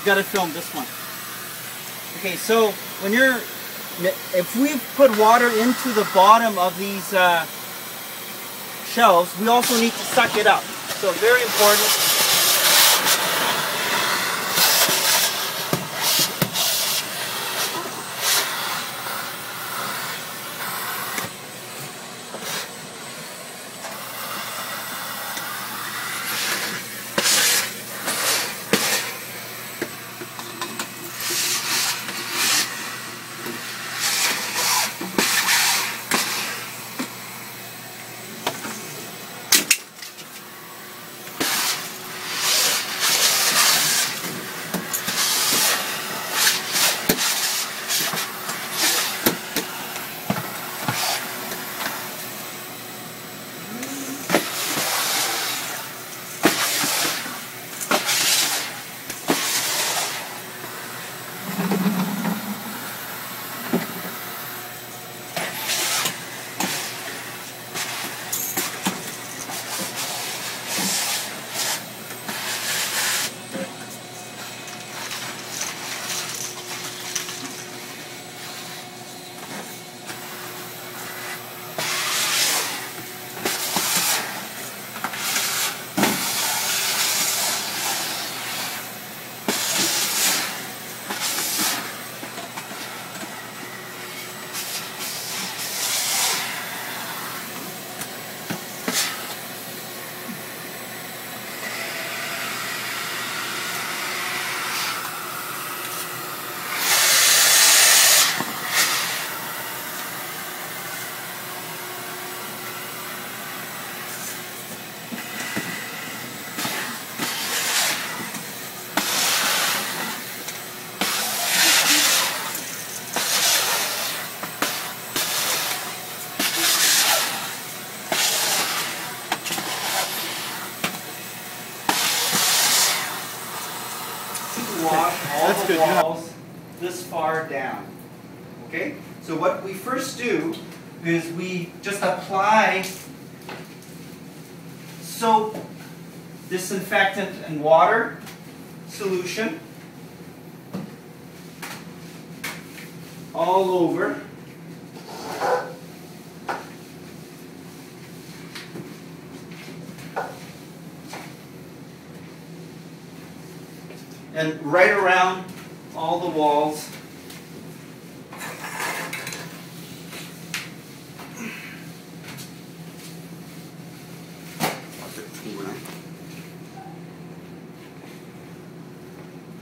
You got to film this one. Okay, so when if we put water into the bottom of these shelves, we also need to suck it up. So very important. Wash all the walls this far down. Okay? So what we first do is we just apply soap, disinfectant, and water solution all over. And right around all the walls.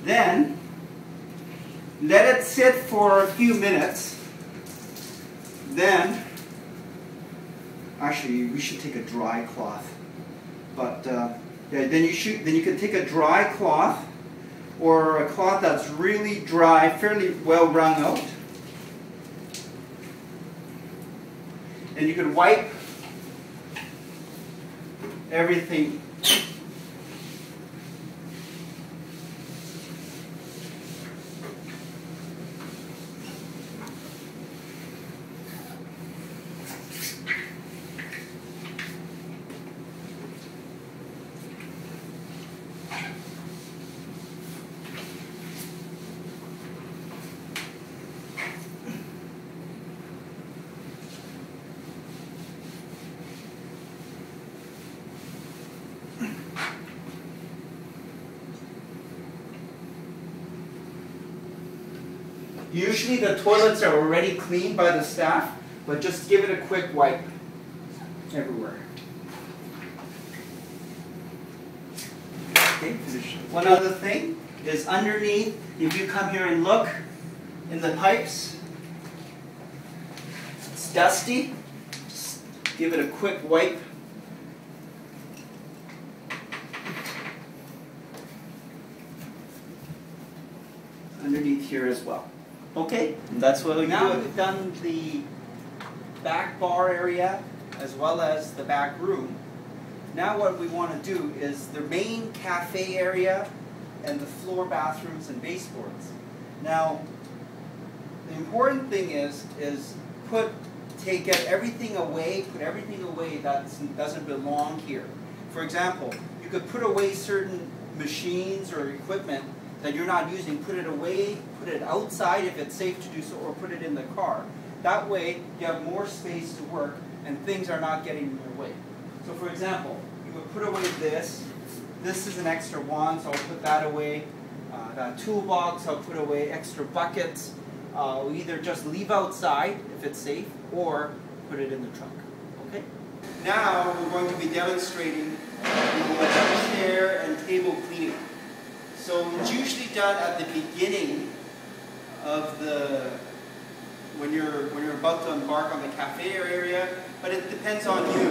Then let it sit for a few minutes. Then, actually, we should take a dry cloth. But yeah, then you can take a dry cloth, or a cloth that's really dry, fairly well wrung out. And you can wipe everything. Usually the toilets are already cleaned by the staff, but just give it a quick wipe everywhere. Okay. One other thing is underneath, if you come here and look in the pipes, it's dusty. Just give it a quick wipe. Underneath here as well. Okay, that's what we now we've done the back bar area as well as the back room. Now what we want to do is the main cafe area and the floor bathrooms and baseboards. Now, the important thing is get everything away, put everything away that doesn't belong here. For example, you could put away certain machines or equipment that you're not using, put it away, put it outside if it's safe to do so, or put it in the car. That way you have more space to work and things are not getting in your way. So for example, you would put away this. This is an extra wand, so I'll put that away. That toolbox, I'll put away extra buckets. I'll either just leave outside if it's safe, or put it in the trunk. Okay? Now we're going to be demonstrating the chair and table cleaning. So it's usually done at the beginning of the when you're about to embark on the cafe area, but it depends on you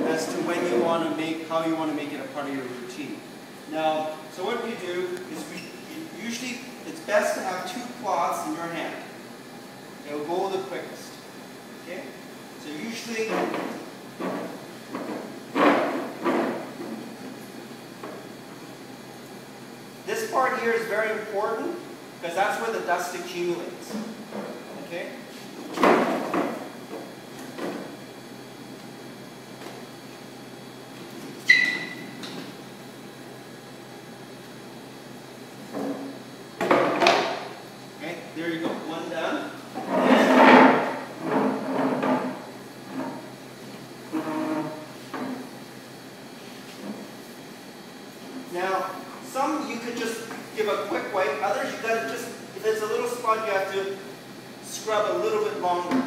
as to when you want to make, how you want to make it a part of your routine. Now, so what we do is usually it's best to have 2 cloths in your hand. It will go the quickest. Okay? So usually this part here is very important because that's where the dust accumulates. Okay? Okay, there you go. One done. Now, some you could just give a quick wipe. Others you got to just, if it's a little spot, you have to scrub a little bit longer.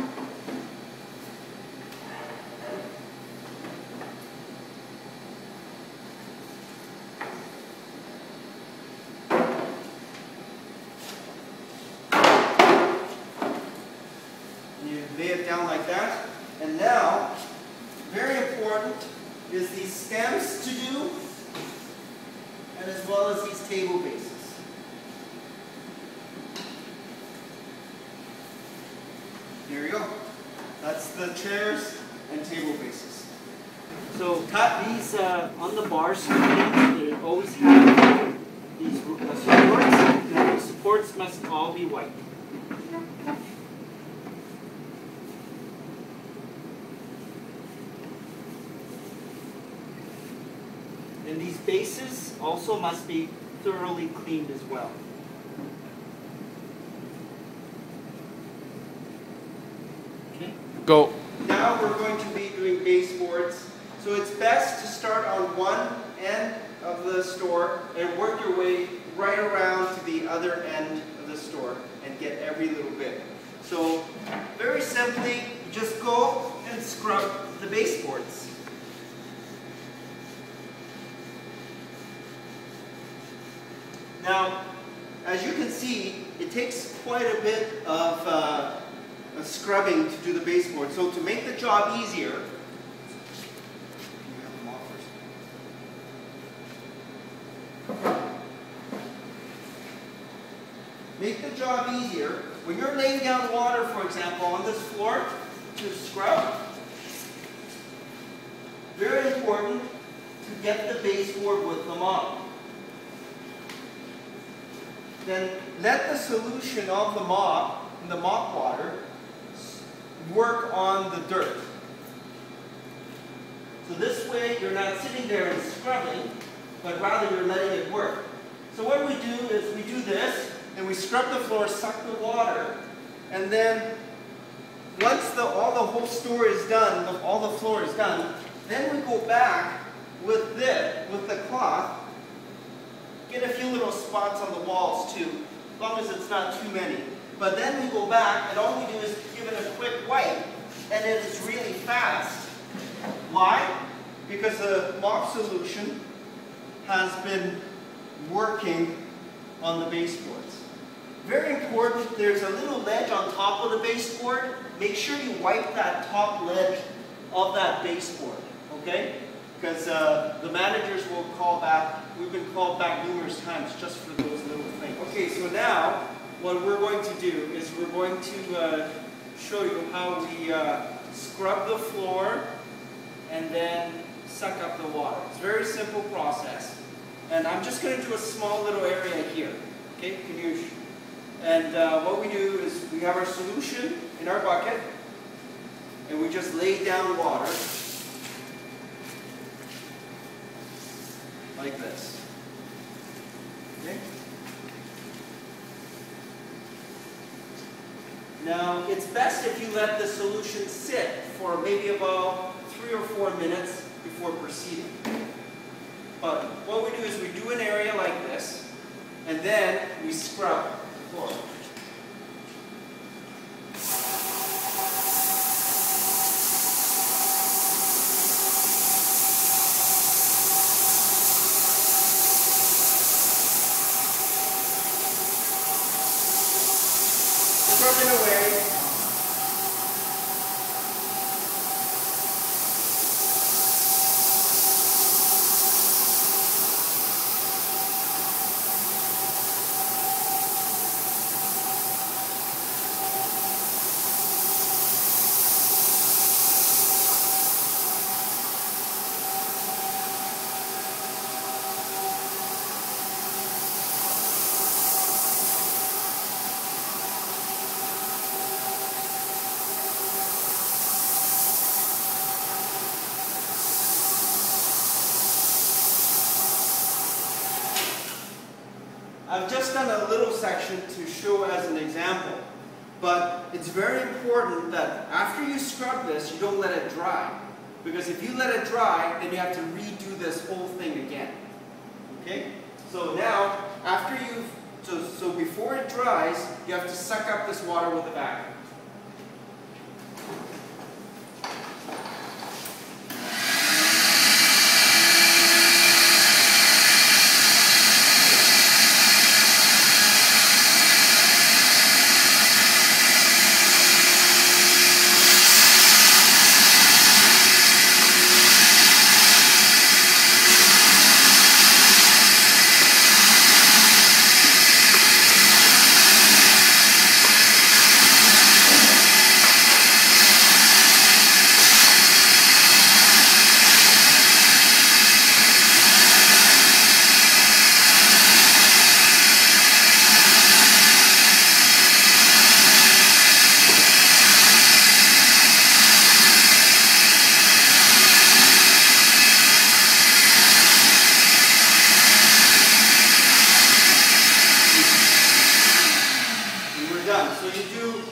You lay it down like that. And now, very important is these stems to do, and as well as these table bases. There you go. That's the chairs and table bases. So cut these on the bars. They always have these supports, and the supports must all be white. And these bases also must be thoroughly cleaned as well. Okay. Go. Now we're going to be doing baseboards. So it's best to start on one end of the store and work your way right around to the other end of the store and get every little bit. So very simply, just go and scrub the baseboards. Now, as you can see, it takes quite a bit of scrubbing to do the baseboard. So to make the job easier, when you're laying down water, for example, on this floor to scrub, very important to get the baseboard with the mop. Then let the solution of the mop, the mop water, work on the dirt. So this way you're not sitting there and scrubbing, but rather you're letting it work. So what we do is we do this, and we scrub the floor, suck the water, and then once all the whole store is done, all the floor is done, then we go back with the cloth. Get a few little spots on the walls too, as long as it's not too many. But then we go back, and all we do is give it a quick wipe, and it is really fast. Why? Because the mop solution has been working on the baseboards. Very important, there's a little ledge on top of the baseboard. Make sure you wipe that top ledge of that baseboard, okay? Because the managers will call back. We've been called back numerous times just for those little things. Okay, so now what we're going to do is we're going to show you how we scrub the floor and then suck up the water. It's a very simple process. And I'm just going to do a small little area here. Okay, and what we do is we have our solution in our bucket, and we just lay down water like this. Okay? Now, it's best if you let the solution sit for maybe about 3 or 4 minutes before proceeding. But what we do is we do an area like this, and then we scrub the floor. Scrubbing away. I've just done a little section to show as an example, but it's very important that after you scrub this, you don't let it dry. Because if you let it dry, then you have to redo this whole thing again. Okay? So now, after so before it dries, you have to suck up this water with a vacuum. Done. So you do,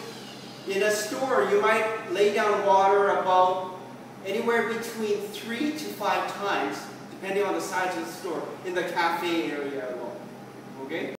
in a store, you might lay down water about anywhere between 3 to 5 times, depending on the size of the store, in the cafe area alone. Okay?